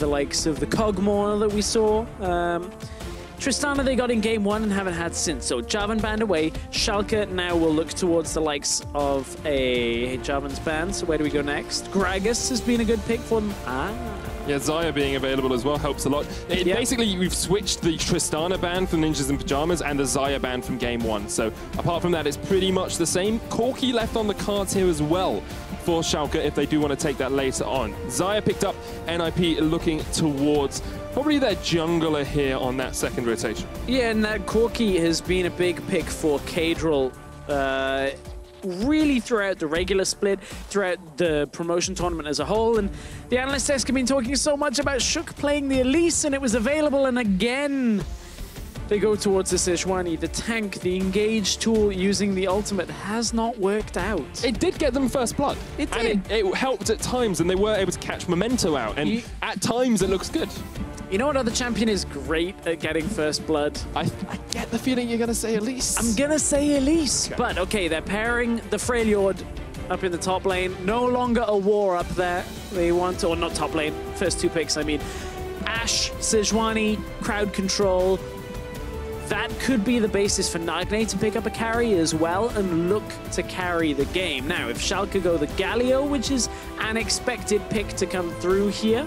the likes of the Kog'Maw that we saw. Tristana they got in game 1 and haven't had since. So Jarvan banned away. Schalke now will look towards the likes of a Jarvan's banned. So where do we go next? Gragas has been a good pick for them. Yeah, Xayah being available as well helps a lot. Basically, we've switched the Tristana ban from Ninjas in Pyjamas and the Xayah ban from game 1. So apart from that, it's pretty much the same. Corki left on the cards here as well for Schalke if they do want to take that later on. Xayah picked up NIP looking towards probably their jungler here on that second rotation. Yeah, and that Corki has been a big pick for Caedrel. Really throughout the regular split, throughout the promotion tournament as a whole, and the analyst desk have been talking so much about Shook playing the Elise, and it was available, and again they go towards the Sejuani. The tank, the engage tool using the ultimate has not worked out. It did get them first blood. It did. And it helped at times, and they were able to catch Memento out, and at times it looks good. You know what other champion is great at getting first blood? I get the feeling you're going to say Elise. I'm going to say Elise. Okay. But okay, they're pairing the Freljord up in the top lane. No longer a war up there. They want, or not top lane, first 2 picks, I mean. Ashe, Sejuani, crowd control. That could be the basis for Nagne to pick up a carry as well and look to carry the game. Now, if Schalke go the Galio, which is an expected pick to come through here,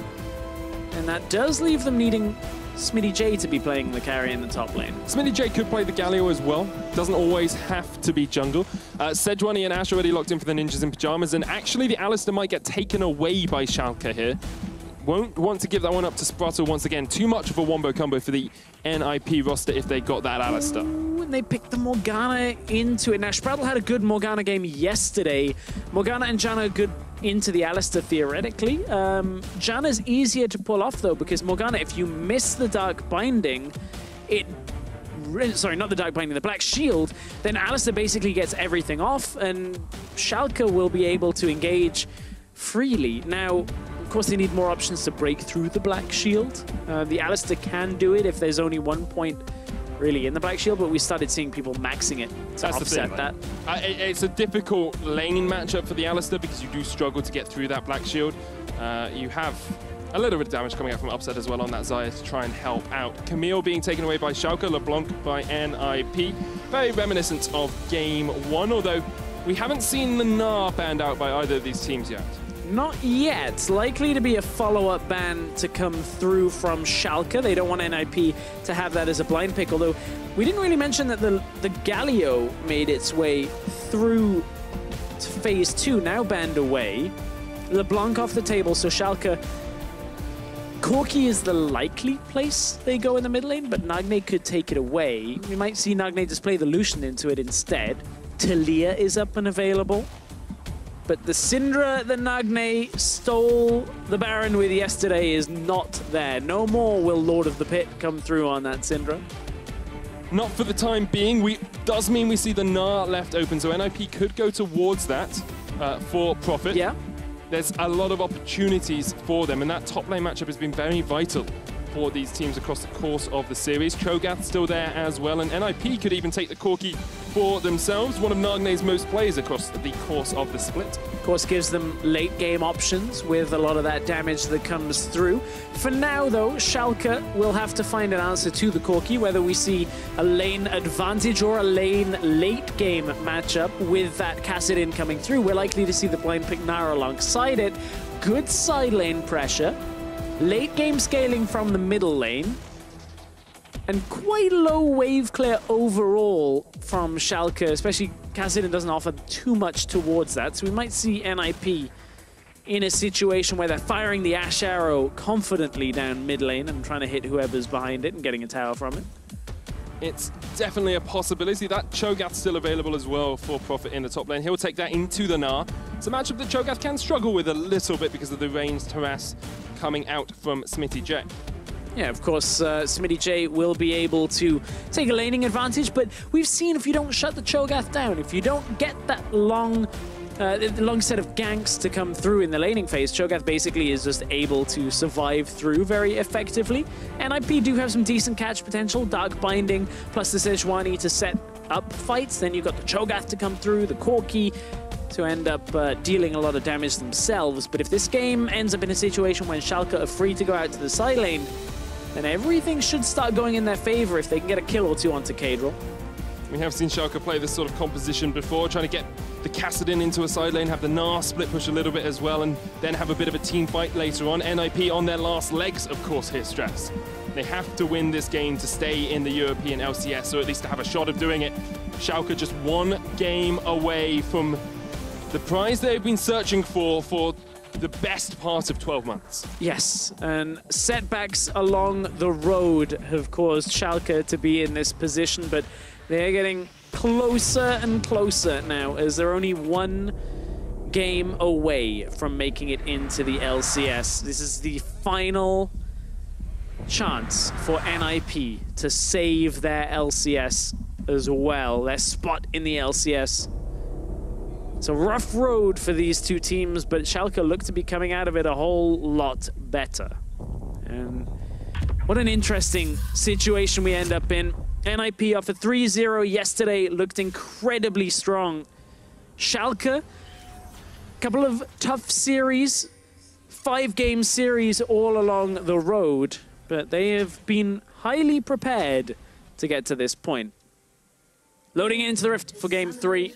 and that does leave them needing Smittyj to be playing the carry in the top lane. Smittyj could play the Galio as well. Doesn't always have to be jungle. Sejuani and Ashe already locked in for the Ninjas in Pyjamas, and actually the Alistar might get taken away by Schalke here. Won't want to give that one up to Sprattel once again. Too much of a wombo combo for the NIP roster if they got that Alistar. And they picked the Morgana into it. Now, Sprattel had a good Morgana game yesterday. Morgana and Janna good into the Alistar, theoretically. Janna's easier to pull off, though, because Morgana, if you miss the Dark Binding, sorry, not the Dark Binding, the Black Shield, then Alistar basically gets everything off, and Schalke will be able to engage freely. Now, of course, they need more options to break through the Black Shield. The Alistar can do it if there's only 1 point really in the Black Shield, but we started seeing people maxing it to offset that. It's a difficult lane matchup for the Alistar because you do struggle to get through that Black Shield. You have a little bit of damage coming out from upset as well on that Xayah to try and help out. Camille being taken away by Schalke, LeBlanc by NIP. Very reminiscent of game 1, although we haven't seen the Gnar banned out by either of these teams yet. Not yet. Likely to be a follow-up ban to come through from Schalke. They don't want NIP to have that as a blind pick, although we didn't really mention that the Galio made its way through to phase 2, now banned away. LeBlanc off the table, so Schalke... Corki is the likely place they go in the mid lane, but Nagne could take it away. We might see Nagne display the Lucian into it instead. Talia is up and available. But the Syndra that Nagne stole the Baron with yesterday is not there. No more will Lord of the Pit come through on that Syndra. Not for the time being. Does mean we see the Gnar left open, so NIP could go towards that for profit. Yeah. There's a lot of opportunities for them, and that top lane matchup has been very vital for these teams across the course of the series. Cho'Gath still there as well, and NIP could even take the Corki for themselves, one of Nagne's most plays across the course of the split. Of course, gives them late game options with a lot of that damage that comes through. For now, though, Schalke will have to find an answer to the Corki, whether we see a lane advantage or a lane late game matchup with that Kassadin coming through. We're likely to see the blind pick Gnar alongside it. Good side lane pressure. Late game scaling from the middle lane, and quite low wave clear overall from Schalke, especially Kassadin doesn't offer too much towards that, so we might see NIP in a situation where they're firing the Ashe arrow confidently down mid lane and trying to hit whoever's behind it and getting a tower from it. It's definitely a possibility. That Cho'Gath's still available as well for profit in the top lane. He'll take that into the Gnar. It's a matchup that Cho'Gath can struggle with a little bit because of the ranged harass coming out from Smittyj. Yeah, of course, Smittyj will be able to take a laning advantage, but we've seen if you don't shut the Cho'Gath down, if you don't get that long set of ganks to come through in the laning phase, Cho'Gath basically is just able to survive through very effectively. NIP do have some decent catch potential, Dark Binding plus the Sejuani to set up fights. Then you've got the Cho'Gath to come through, the Corki. to end up dealing a lot of damage themselves. But if this game ends up in a situation when Schalke are free to go out to the side lane, then everything should start going in their favor if they can get a kill or two onto Caedrel. We have seen Schalke play this sort of composition before, trying to get the Kassadin into a side lane, have the Gnar split push a little bit as well, and then have a bit of a team fight later on. NIP on their last legs, of course, here, Stress. They have to win this game to stay in the European LCS, or at least to have a shot of doing it. Schalke just one game away from the prize they've been searching for the best part of 12 months. Yes, and setbacks along the road have caused Schalke to be in this position, but they're getting closer and closer now, as they're only one game away from making it into the LCS. This is the final chance for NIP to save their LCS as well, their spot in the LCS. It's a rough road for these two teams, but Schalke look to be coming out of it a whole lot better. And what an interesting situation we end up in. NIP after 3-0 yesterday looked incredibly strong. Schalke, a couple of tough series, 5-game series all along the road, but they have been highly prepared to get to this point. Loading into the Rift for game 3.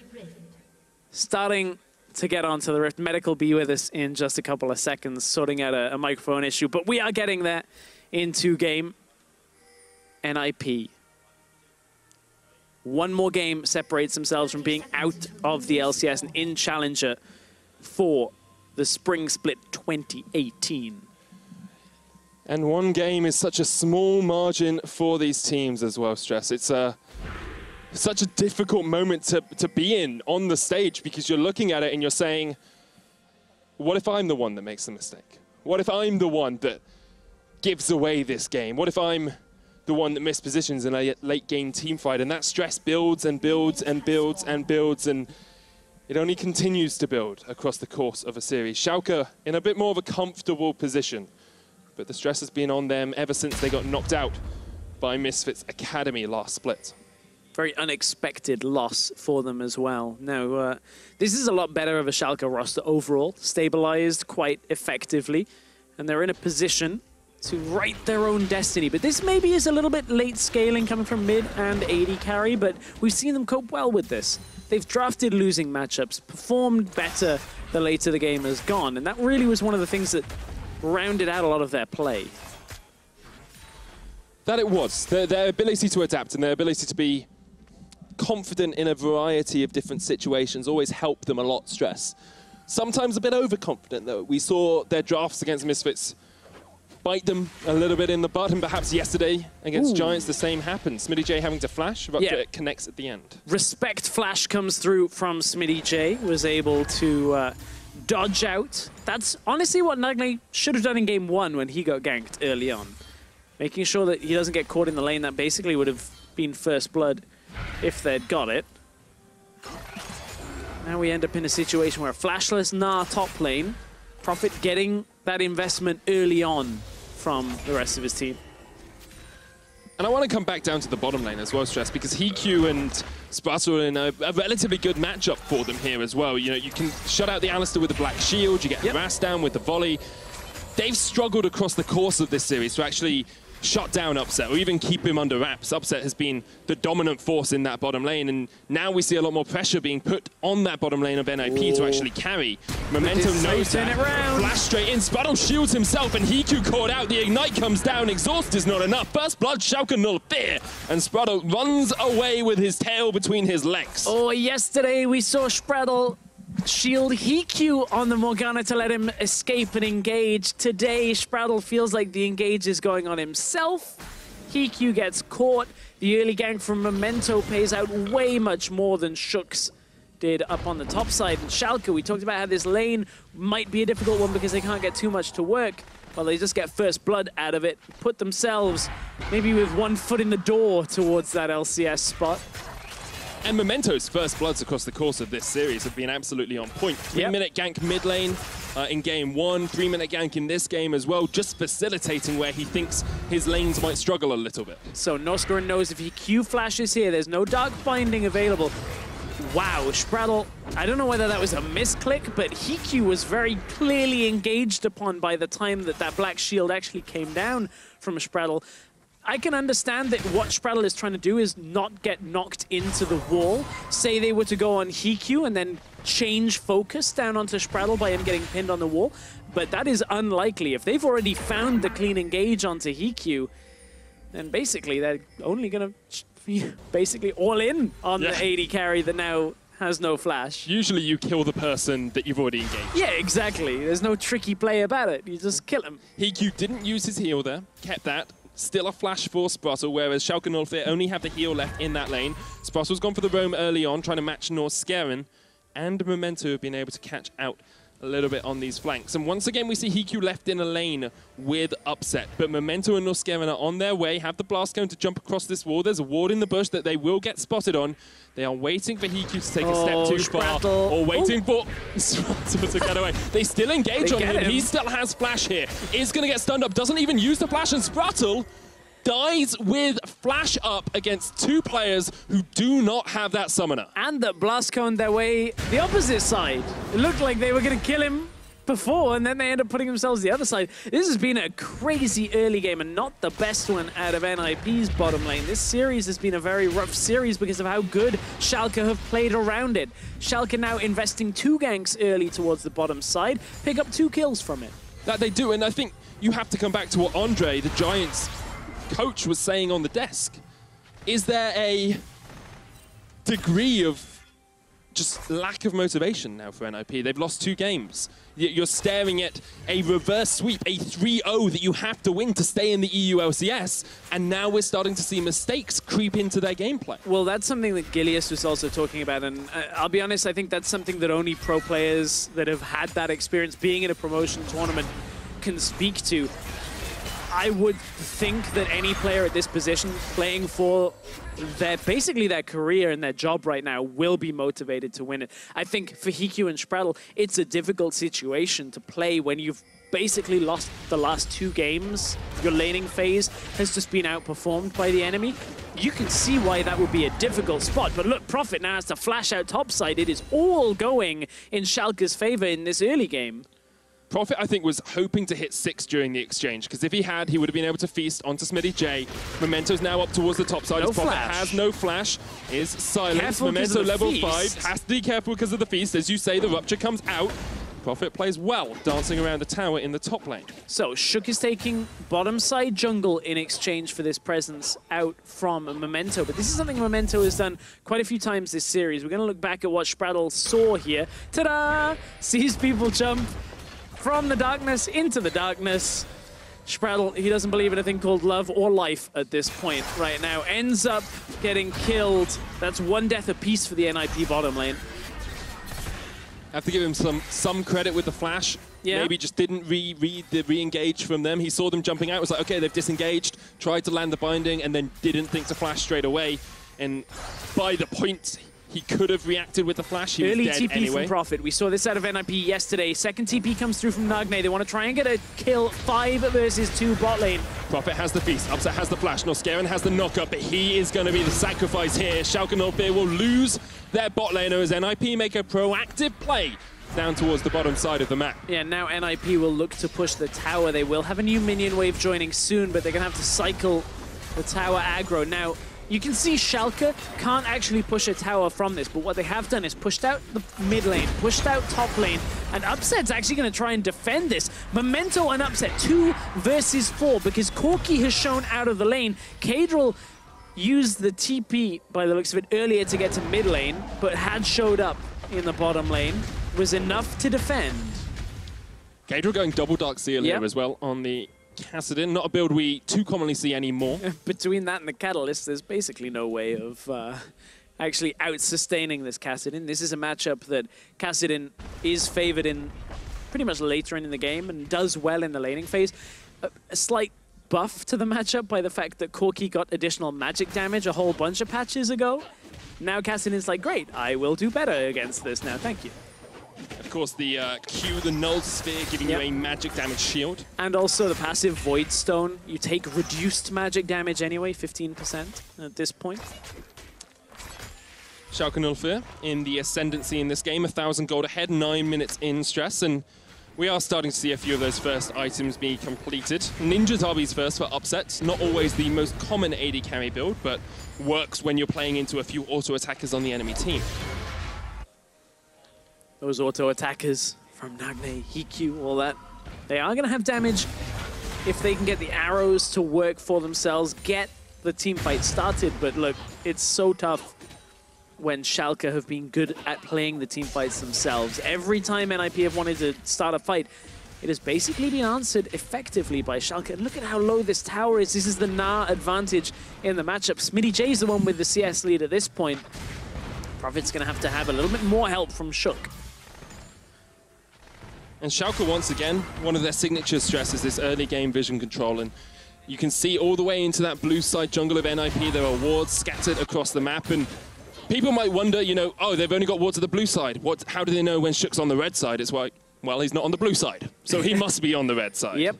Starting to get onto the Rift. Medic will be with us in just a couple of seconds, sorting out a microphone issue, but we are getting there into game. NIP. One more game separates themselves from being out of the LCS and in Challenger for the Spring Split 2018. And one game is such a small margin for these teams as well, Stress. It's such a difficult moment to be in on the stage, because you're looking at it and you're saying, what if I'm the one that makes the mistake? What if I'm the one that gives away this game? What if I'm the one that mispositions in a late game team fight? And that stress builds and builds and builds and builds, and it only continues to build across the course of a series. Schalke in a bit more of a comfortable position, but the stress has been on them ever since they got knocked out by Misfits Academy last split. Very unexpected loss for them as well. No, this is a lot better of a Schalke roster overall, stabilized quite effectively, and they're in a position to write their own destiny. But this maybe is a little bit late scaling coming from mid and AD carry, but we've seen them cope well with this. They've drafted losing matchups, performed better the later the game has gone, and that really was one of the things that rounded out a lot of their play. That it was. Their ability to adapt and their ability to be confident in a variety of different situations always helped them a lot, Stress. Sometimes a bit overconfident, though. We saw their drafts against Misfits bite them a little bit in the butt, and perhaps yesterday against Giants the same happened. Smittyj having to flash, but it connects at the end. Respect flash comes through from Smittyj, was able to dodge out. That's honestly what Nagne should have done in game 1 when he got ganked early on. Making sure that he doesn't get caught in the lane. That basically would have been first blood if they'd got it. Now we end up in a situation where a flashless Gnar top lane, Prophet getting that investment early on from the rest of his team. And I want to come back down to the bottom lane as well, Stress, because HeaQ and Sprattel are in a relatively good matchup for them here as well. You know, you can shut out the Alistar with the Black Shield, you get harassed down with the volley. They've struggled across the course of this series to actually shut down Upset or even keep him under wraps. Upset has been the dominant force in that bottom lane, and now we see a lot more pressure being put on that bottom lane of NIP to actually carry. Memento knows that. Flash straight in. Sprattel shields himself, and HeaQ caught out. The Ignite comes down. Exhaust is not enough. First blood, Schalke null fear, and Sprattel runs away with his tail between his legs. Oh, yesterday we saw Sprattel shield HeaQ on the Morgana to let him escape and engage. Today, Sprattel feels like the engage is going on himself. HeaQ gets caught. The early gank from Memento pays out way much more than Shooks did up on the top side. And Schalke, we talked about how this lane might be a difficult one because they can't get too much to work. Well, they just get first blood out of it, put themselves maybe with one foot in the door towards that LCS spot. And Memento's first bloods across the course of this series have been absolutely on point. 3-minute gank mid lane in game 1, 3-minute gank in this game as well, just facilitating where he thinks his lanes might struggle a little bit. So Norskeren knows if he Q flashes here, there's no dark binding available. wow, Sprattel, I don't know whether that was a misclick, but HeaQ was very clearly engaged upon by the time that that black shield actually came down from Sprattel. I can understand that what Sprattel is trying to do is not get knocked into the wall. Say they were to go on HeaQ and then change focus down onto Sprattel by him getting pinned on the wall, but that is unlikely. If they've already found the clean engage onto HeaQ, then basically they're only going to basically all in on the AD carry that now has no flash. Usually you kill the person that you've already engaged. Yeah, exactly. There's no tricky play about it. You just kill him. HeaQ didn't use his heal there, kept that. Still a flash for Sprattel, whereas Schalke 04 only have the heal left in that lane. Sprattel's gone for the roam early on, trying to match Norskeren, and Memento have been able to catch out a little bit on these flanks. And once again, we see HeaQ left in a lane with Upset, but Memento and Norskeren are on their way, have the blast cone to jump across this wall. There's a ward in the bush that they will get spotted on. They are waiting for HeaQ to take a step too far, or waiting for Sprattel to get away. They still engage on him. He still has flash here. Is going to get stunned up, doesn't even use the flash, and Sprattel dies with flash up against two players who do not have that summoner. And that blast cone their way the opposite side. It looked like they were going to kill him before, and then they end up putting themselves the other side. This has been a crazy early game and not the best one out of NIP's bottom lane. This series has been a very rough series because of how good Schalke have played around it. Schalke now investing 2 ganks early towards the bottom side, pick up 2 kills from it. That they do, and I think you have to come back to what Andre, the Giants coach, was saying on the desk. Is there a degree of just lack of motivation now for NIP? They've lost 2 games. You're staring at a reverse sweep, a 3-0 that you have to win to stay in the EUCS, and now we're starting to see mistakes creep into their gameplay. Well, that's something that Gilius was also talking about, and I'll be honest, I think that's something that only pro players that have had that experience being in a promotion tournament can speak to. I would think that any player at this position playing for basically their career and their job right now will be motivated to win it. I think for HeaQ and Sprattel, it's a difficult situation to play when you've basically lost the last 2 games. Your laning phase has just been outperformed by the enemy. You can see why that would be a difficult spot. But look, Prophet now has to flash out topside. It is all going in Schalke's favor in this early game. Prophet, I think, was hoping to hit 6 during the exchange, because if he had, he would have been able to feast onto Smittyj. Memento's now up towards the top side. No Prophet flash. has no flash, is silent. Careful Memento level feast. 5, has to be careful because of the feast. As you say, the rupture comes out. Prophet plays well, dancing around the tower in the top lane. So, Shook is taking bottom side jungle in exchange for this presence out from Memento. But this is something Memento has done quite a few times this series. We're going to look back at what Sprattel saw here. Ta-da! Sees people jump from the darkness into the darkness. Sprattel, he doesn't believe in a thing called love or life at this point right now. Ends up getting killed. That's 1 death apiece for the NIP bottom lane. Have to give him some credit with the flash. Yeah. Maybe just didn't read the re-engage from them. He saw them jumping out, was like, okay, they've disengaged, tried to land the binding, and then didn't think to flash straight away. And by the point he could have reacted with the flash, he early was dead TP anyway. from Prophet. We saw this out of NIP yesterday. Second TP comes through from Nagne. They want to try and get a kill 5 versus 2 bot lane. Prophet has the feast, Upset has the flash, Norskeren has the knockup, but he is going to be the sacrifice here. Schalke 04 will lose their bot laner as NIP make a proactive play down towards the bottom side of the map. Yeah, now NIP will look to push the tower. They will have a new minion wave joining soon, but they're going to have to cycle the tower aggro. Now, you can see Schalke can't actually push a tower from this, but what they have done is pushed out the mid lane, pushed out top lane, and Upset's actually going to try and defend this. Memento and Upset, 2 versus 4, because Corki has shown out of the lane. Caedrel used the TP, by the looks of it, earlier to get to mid lane, but had showed up in the bottom lane, was enough to defend. Caedrel going double Dark Seal here as well on the Kassadin, not a build we too commonly see anymore. Between that and the Catalyst, there's basically no way of actually out-sustaining this Kassadin. This is a matchup that Kassadin is favored in pretty much later in the game and does well in the laning phase. A slight buff to the matchup by the fact that Corki got additional magic damage a whole bunch of patches ago. Now Kassadin's like, great, I will do better against this now, thank you. Of course, the Q, the Null Sphere, giving you a magic damage shield. And also the passive Void Stone. You take reduced magic damage anyway, 15% at this point. Schalke 04 in the ascendancy in this game, 1,000 gold ahead, 9 minutes in stress, and we are starting to see a few of those first items be completed. Ninja's Hobby's first for upsets, not always the most common AD carry build, but works when you're playing into a few auto attackers on the enemy team. Those auto attackers from Nagne, HeaQ, all that, they are going to have damage if they can get the arrows to work for themselves, get the team fight started. But look, it's so tough when Schalke have been good at playing the team fights themselves. Every time NIP have wanted to start a fight, it has basically been answered effectively by Schalke. And look at how low this tower is. This is the Gnar advantage in the matchup. Smittyj is the one with the CS lead at this point. Prophet's going to have a little bit more help from Shook. And Schalke, once again, one of their signature stress is this early game vision control. And you can see all the way into that blue side jungle of NIP, there are wards scattered across the map. And people might wonder, you know, oh, they've only got wards at the blue side. How do they know when Shook's on the red side? It's like, well, he's not on the blue side, so he must be on the red side. Yep.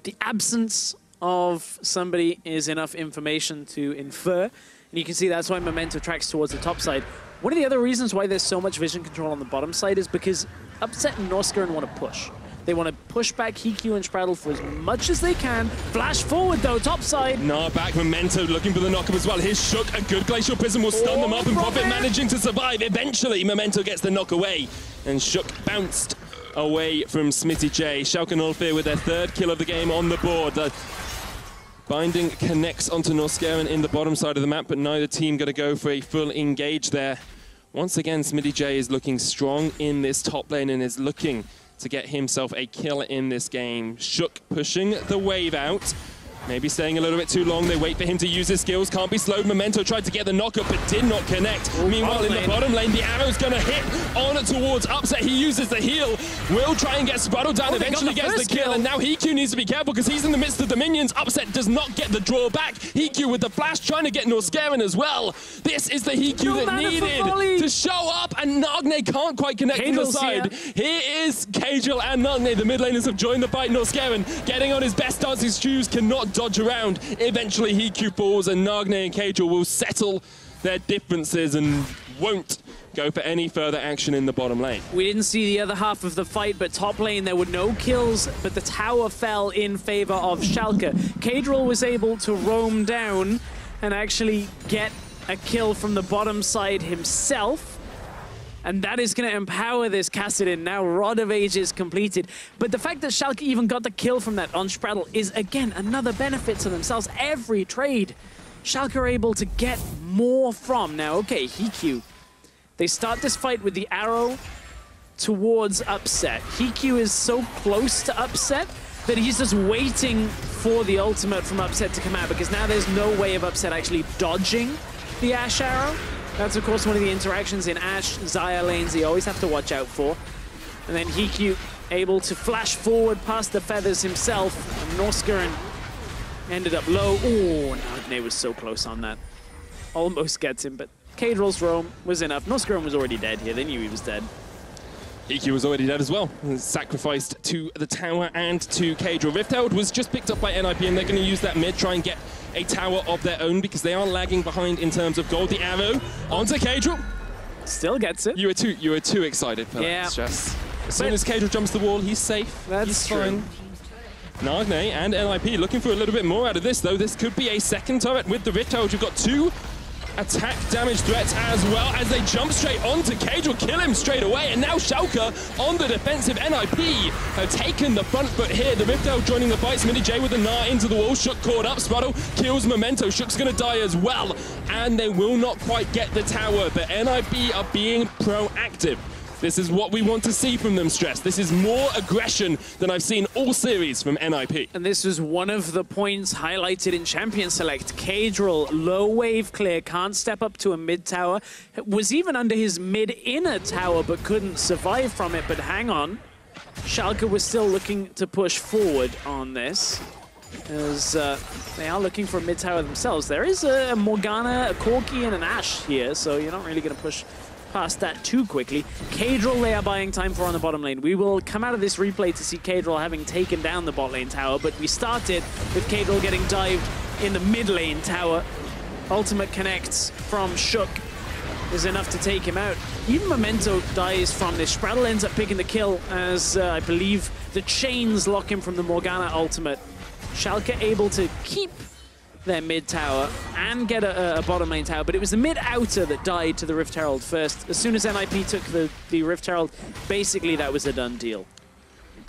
The absence of somebody is enough information to infer. And you can see that's why Memento tracks towards the top side. One of the other reasons why there's so much vision control on the bottom side is because Upset and Norskeren want to push. They want to push back HeaQ and Sprattel for as much as they can. Flash forward though, top side. Gnar back, Memento looking for the knock-up as well. Here's Shook, a good Glacial Prism will stun them up, and Prophet managing to survive. Eventually, Memento gets the knock away, and Shook bounced away from Smittyj. Schalke 04 with their third kill of the game on the board. The binding connects onto Norskeren in the bottom side of the map, but neither team going to go for a full engage there. Once again, Smittyj is looking strong in this top lane and is looking to get himself a kill in this game. Shook pushing the wave out. Maybe staying a little bit too long. They wait for him to use his skills. Can't be slowed. Memento tried to get the knock-up, but did not connect. Meanwhile, in the bottom lane, the arrow's going to hit on towards Upset. He uses the heal. Will try and get Sprattel down. Eventually gets the kill. And now HeaQ needs to be careful because he's in the midst of the minions. Upset does not get the draw back. HeaQ with the flash trying to get Norskeren as well. This is the HeaQ that needed to show up. And Nagne can't quite connect from the side. Here is Caedrel and Nagne. The mid laners have joined the fight. Norskeren getting on his best dancing shoes, cannot dodge around. Eventually HeaQ falls and Nagne and Caedrel will settle their differences and won't go for any further action in the bottom lane. We didn't see the other half of the fight, but top lane there were no kills, but the tower fell in favor of Schalke. Caedrel was able to roam down and actually get a kill from the bottom side himself. And that is going to empower this Kassadin. Now Rod of Ages completed. But the fact that Schalke even got the kill from that on Sprattel is, again, another benefit to themselves. Every trade, Schalke are able to get more from. Now, okay, HeaQ. They start this fight with the arrow towards Upset. HeaQ is so close to Upset that he's just waiting for the ultimate from Upset to come out, because now there's no way of Upset actually dodging the Ashe arrow. That's, of course, one of the interactions in Ashe, Xayah lanes you always have to watch out for. And then HeaQ able to flash forward past the feathers himself. And Norskeren ended up low. Oh, Nagne was so close on that. Almost gets him, but Caedrel's roam was enough. Norskeren was already dead here. They knew he was dead. HeaQ was already dead as well. Sacrificed to the tower and to Caedrel. Rift Herald was just picked up by NIP, and they're going to use that mid, try and get a tower of their own because they are lagging behind in terms of gold. The arrow onto Caedrel. Still gets it. You were too excited for that stress. As soon as Caedrel jumps the wall, he's safe. He's fine. Nagne and NIP looking for a little bit more out of this, though. This could be a second turret with the Rift Herald. You've got two attack damage threats as well as they jump straight onto Caedrel, kill him straight away, and now Schalke on the defensive. NIP have taken the front foot here. The Rift Herald joining the fight. Smittyj with the Gnar into the wall. Shook caught up. Sprattel kills Memento. Shook's going to die as well, and they will not quite get the tower, but NIP are being proactive. This is what we want to see from them, Stress. This is more aggression than I've seen all series from NIP. And this was one of the points highlighted in Champion Select. Caedrel, low wave clear, can't step up to a mid tower. Was even under his mid-inner tower, but couldn't survive from it. But hang on. Schalke was still looking to push forward on this, as they are looking for a mid tower themselves. There is a Morgana, a Corki, and an Ashe here, so you're not really going to push past that too quickly. Caedrel they are buying time for on the bottom lane. We will come out of this replay to see Caedrel having taken down the bot lane tower, but we started with Caedrel getting dived in the mid lane tower. Ultimate connects from Shook. is enough to take him out. Even Memento dies from this. Sprattel ends up picking the kill as I believe the chains lock him from the Morgana ultimate. Schalke able to keep their mid tower and get a bottom lane tower, but it was the mid outer that died to the Rift Herald first. As soon as NIP took the Rift Herald, basically that was a done deal.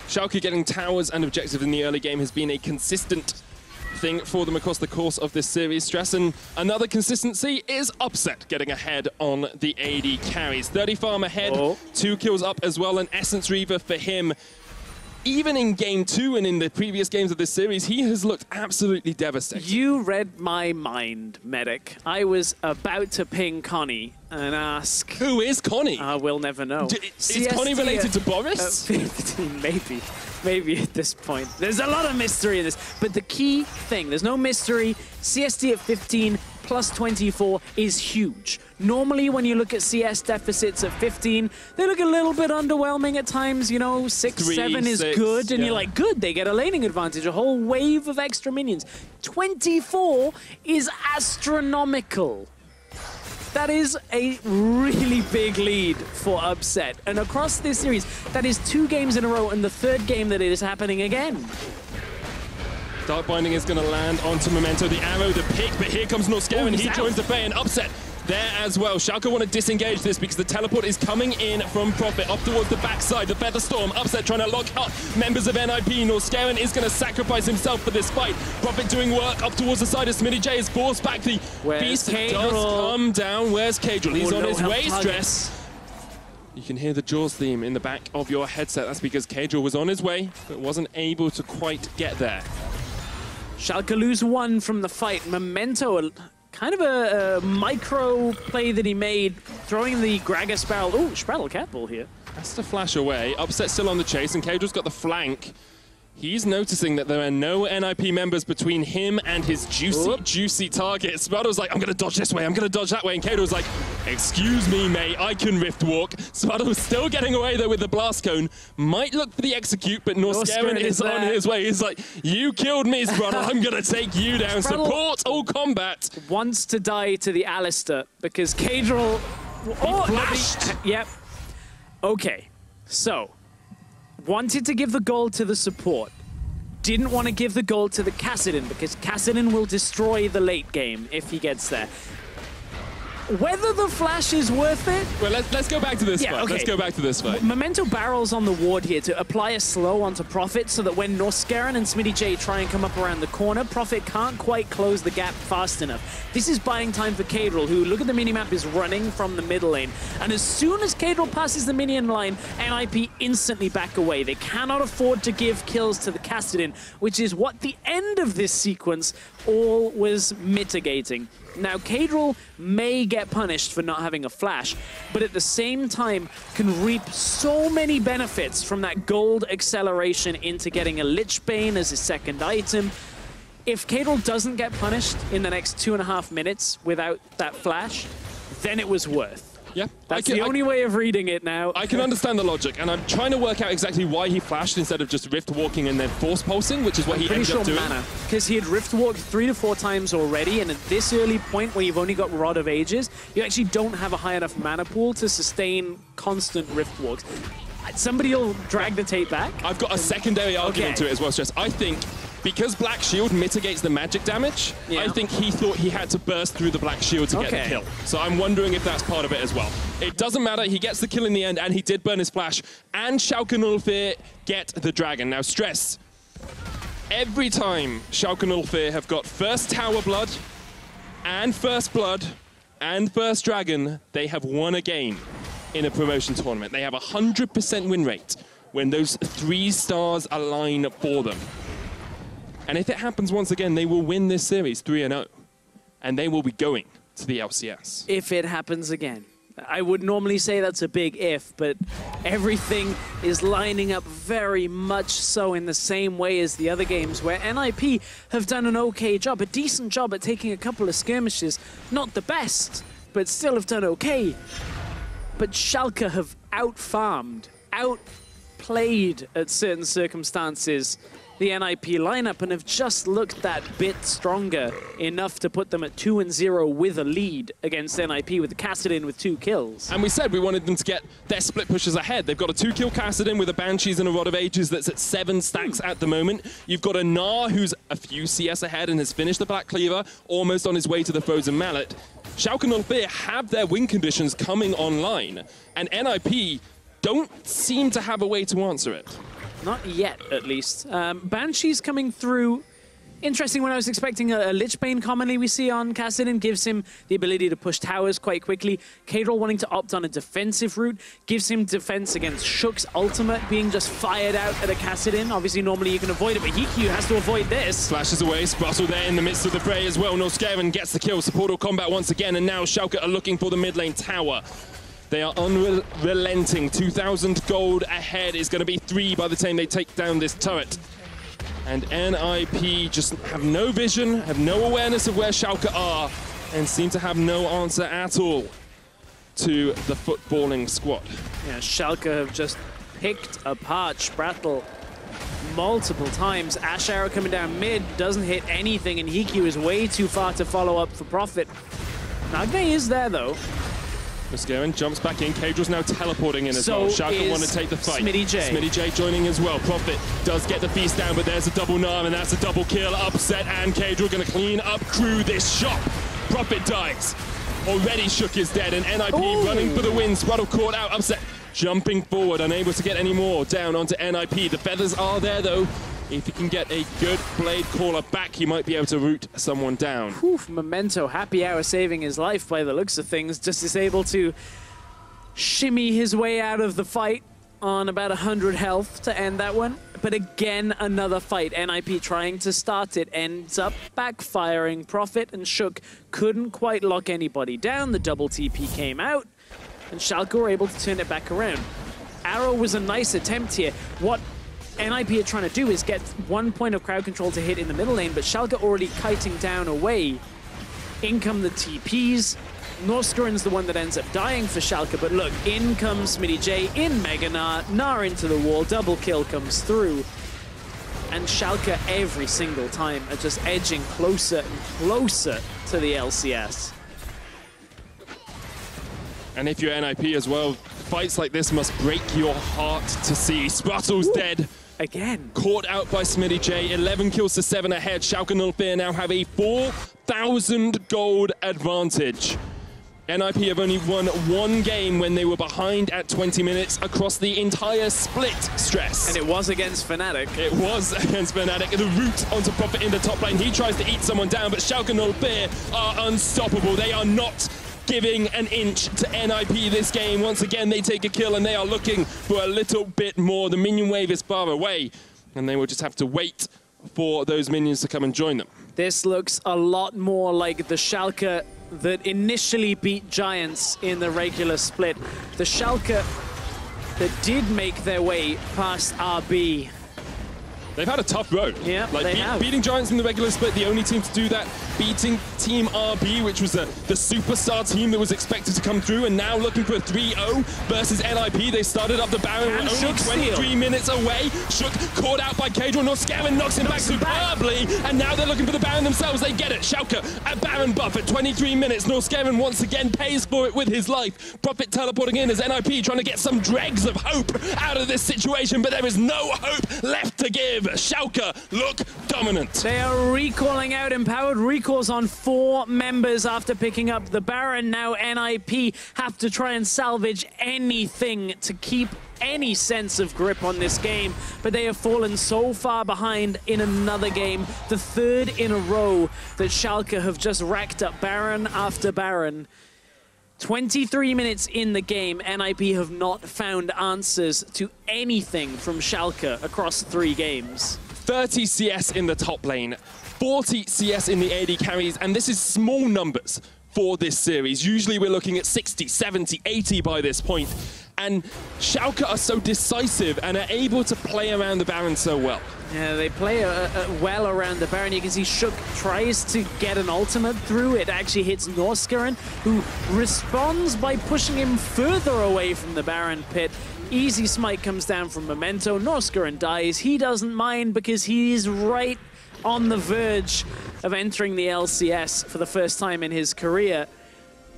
Schalke getting towers and objectives in the early game has been a consistent thing for them across the course of this series. Stress, and another consistency is Upset getting ahead on the AD carries. 30 farm ahead, 2 kills up as well, an Essence Reaver for him. Even in Game 2 and in the previous games of this series, he has looked absolutely devastating. You read my mind, Medic. I was about to ping Connie and ask... Who is Connie? We'll never know. Is Connie related to Boris? 15, maybe. Maybe at this point. There's a lot of mystery in this. But the key thing, there's no mystery. CSD at 15 plus 24 is huge. Normally, when you look at CS deficits at 15, they look a little bit underwhelming at times. You know, 6, 7 is good, and you're like, good, they get a laning advantage, a whole wave of extra minions. 24 is astronomical. That is a really big lead for Upset. And across this series, that is 2 games in a row, and the 3rd game that it is happening again. Dark Binding is going to land onto Memento, the arrow, the pick, but here comes Norskeren, he joins the fray, and Upset there as well. Schalke want to disengage this because the teleport is coming in from Prophet up towards the backside. The Feather Storm, Upset trying to lock up members of NIP. Norskeren is going to sacrifice himself for this fight. Prophet doing work up towards the side of Smittyj is forced back. The beast does come down. Where's Caedrel? He's on his way, Stress. You can hear the Jaws theme in the back of your headset. That's because Caedrel was on his way, but wasn't able to quite get there. Schalke lose 1 from the fight. Memento, kind of a micro play that he made, throwing the Gragas barrel. Oh, Sprattel catball here. Has to flash away. Upset still on the chase, and Caedrel's got the flank. He's noticing that there are no NIP members between him and his juicy target. Sprattel's like, I'm going to dodge this way, I'm going to dodge that way. And Caedrel's like, excuse me, mate, I can rift walk. Sprattel's still getting away, though, with the blast cone. Might look for the execute, but Norskeren is on his way. He's like, you killed me, Sprattel. I'm going to take you down. Support all combat. Wants to die to the Alistar because Caedrel... flashed. Yep. Okay, so... wanted to give the gold to the support. Didn't want to give the gold to the Kassadin because Kassadin will destroy the late game if he gets there. Whether the flash is worth it? Well, let's go back to this fight. Okay. Let's go back to this fight. Memento barrels on the ward here to apply a slow onto Prophet so that when Norskeren and Smittyj try and come up around the corner, Prophet can't quite close the gap fast enough. This is buying time for Caedrel, who, look at the minimap, is running from the middle lane. And as soon as Caedrel passes the minion line, NIP instantly back away. They cannot afford to give kills to the Kassadin, which is what the end of this sequence all was mitigating. Now, Caedrel may get punished for not having a flash, but at the same time can reap so many benefits from that gold acceleration into getting a Lich Bane as his second item. If Caedrel doesn't get punished in the next 2.5 minutes without that flash, then it was worth. Yeah, that's the only way of reading it now. I can understand the logic, and I'm trying to work out exactly why he flashed instead of just rift walking and then force pulsing, which is what he ended up doing. Mana, because he had rift walked 3 to 4 times already, and at this early point where you've only got Rod of Ages, you actually don't have a high enough mana pool to sustain constant rift walks. Somebody will drag the tape back. I've got a secondary argument to it as well, Stress. I think because Black Shield mitigates the magic damage, I think he thought he had to burst through the Black Shield to get the kill. So I'm wondering if that's part of it as well. It doesn't matter, he gets the kill in the end, and he did burn his flash. And Schalke and Ulfir get the dragon. Now, Stress, every time Schalke and Ulfir have got first Tower Blood, and first Blood, and first Dragon, they have won a game in a promotion tournament. They have a 100% win rate when those 3 stars align for them. And if it happens once again, they will win this series 3-0. And they will be going to the LCS. If it happens again. I would normally say that's a big if, but everything is lining up very much so in the same way as the other games, where NIP have done an okay job, a decent job at taking a couple of skirmishes. Not the best, but still have done okay. But Schalke have out-farmed, outplayed at certain circumstances the NIP lineup and have just looked that bit stronger enough to put them at 2-0 with a lead against NIP with Kassadin with 2 kills. And we said we wanted them to get their split pushes ahead. They've got a 2-kill Kassadin with a Banshees and a Rod of Ages that's at 7 stacks at the moment. You've got a Gnar who's a few CS ahead and has finished the Black Cleaver, almost on his way to the Frozen Mallet. Schalke 04 have their win conditions coming online, and NIP don't seem to have a way to answer it. Not yet, at least. Banshee's coming through. Interesting, when I was expecting a Lichbane commonly we see on Kassadin, gives him the ability to push towers quite quickly. Caedrel wanting to opt on a defensive route, gives him defense against Shook's ultimate being just fired out at a Kassadin. Obviously, normally you can avoid it, but HeaQ has to avoid this. Flashes away, Sprattel there in the midst of the fray as well. Norskeren gets the kill, supportal combat once again, and now Schalke are looking for the mid lane tower. They are unrelenting. 2,000 gold ahead. Is going to be 3 by the time they take down this turret. And NIP just have no vision, have no awareness of where Schalke are, and seem to have no answer at all to the footballing squad. Yeah, Schalke have just picked apart Sprattel multiple times. Ashe arrow coming down mid, doesn't hit anything, and HeaQ is way too far to follow up for Profit. Nagne is there, though. Norskeren jumps back in. Caedrel's now teleporting in as well. Schalke want to take the fight. Smittyj joining as well. Profit does get the feast down, but there's a double Gnar, and that's a double kill. Upset, and Caedrel going to clean up crew this shop. Profit dies. Already Shook is dead, and NIP running for the win. Sprattel caught out. Upset jumping forward, unable to get any more down onto NIP. The feathers are there, though. If he can get a good blade caller back, he might be able to root someone down. Whew, Memento, happy hour saving his life by the looks of things. Just is able to shimmy his way out of the fight on about 100 health to end that one. But again, another fight. NIP trying to start it, ends up backfiring. Profit and Shook couldn't quite lock anybody down. The double TP came out, and Schalke were able to turn it back around. Arrow was a nice attempt here. What NIP are trying to do is get 1 point of crowd control to hit in the middle lane, but Schalke already kiting down away. In come the TPs. Norskoren's the one that ends up dying for Schalke, but look, in comes Smittyj in Mega Gnar into the wall, double kill comes through. And Schalke every single time are just edging closer and closer to the LCS. And if you're NIP as well, fights like this must break your heart to see. Sprattel's dead. Again. Caught out by Smittyj. 11 kills to 7 ahead. Schalke 04 now have a 4,000 gold advantage. NIP have only won 1 game when they were behind at 20 minutes across the entire split stress. And it was against Fnatic. It was against Fnatic. The route onto Profit in the top lane. He tries to eat someone down, but Schalke 04 are unstoppable. They are not giving an inch to NIP this game. Once again, they take a kill, and they are looking for a little bit more. The minion wave is far away, and they will just have to wait for those minions to come and join them. This looks a lot more like the Schalke that initially beat Giants in the regular split. The Schalke that did make their way past RB. They've had a tough road. Yeah, like they have. Beating Giants in the regular split, the only team to do that. Beating Team RB, which was the superstar team that was expected to come through, and now looking for a 3-0 versus NIP. They started up the Baron, and only 23 minutes away. Shook caught out by Caedrel. Norskeren knocks him back superbly, and now they're looking for the Baron themselves. They get it. Schalke at Baron buff at 23 minutes. Norskeren once again pays for it with his life. Profit teleporting in as NIP trying to get some dregs of hope out of this situation, but there is no hope left to give. Schalke look dominant. They are recalling out empowered recalls on 4 members after picking up the Baron. Now NIP have to try and salvage anything to keep any sense of grip on this game, but they have fallen so far behind in another game, the 3rd in a row that Schalke have just racked up Baron after Baron. 23 minutes in the game, NIP have not found answers to anything from Schalke across 3 games. 30 CS in the top lane, 40 CS in the AD carries, and this is small numbers for this series. Usually we're looking at 60, 70, 80 by this point. And Schalke are so decisive and are able to play around the Baron so well. Yeah, they play well around the Baron. You can see Shook tries to get an ultimate through. It actually hits Norskeren, who responds by pushing him further away from the Baron pit. Easy smite comes down from Memento. Norskeren dies. He doesn't mind because he's right on the verge of entering the LCS for the first time in his career.